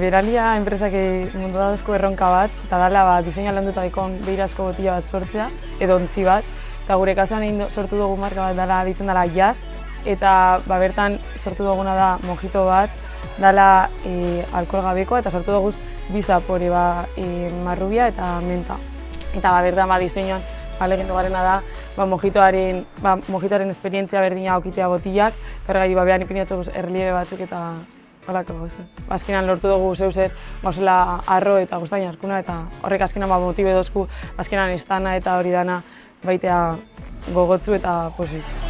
Beralia enpresak mundu dazko erronka bat, eta dala diseinua landuta dagoen beirazko botila bat sortzea, edo ontzi bat, eta gure kasuan sortu dugu marka bat dala ditzen dala Jazz, eta bertan sortu duguna da mojito bat, dala alkohol gabekoa, eta sortu dugu bi zapore marrubia eta menta. Eta bertan diseinuan lehendu garena da mojitoaren esperientzia berdina aukitea botilak, kargai behan ipiniatzeko erliebe batzuk eta holako gauza. Azkenan lortu dugu zeuzer gauzela arro eta guztain askuna, eta horrek azkenan motibe dozku azkenan estana eta hori dana baitea gogotzu eta pozik.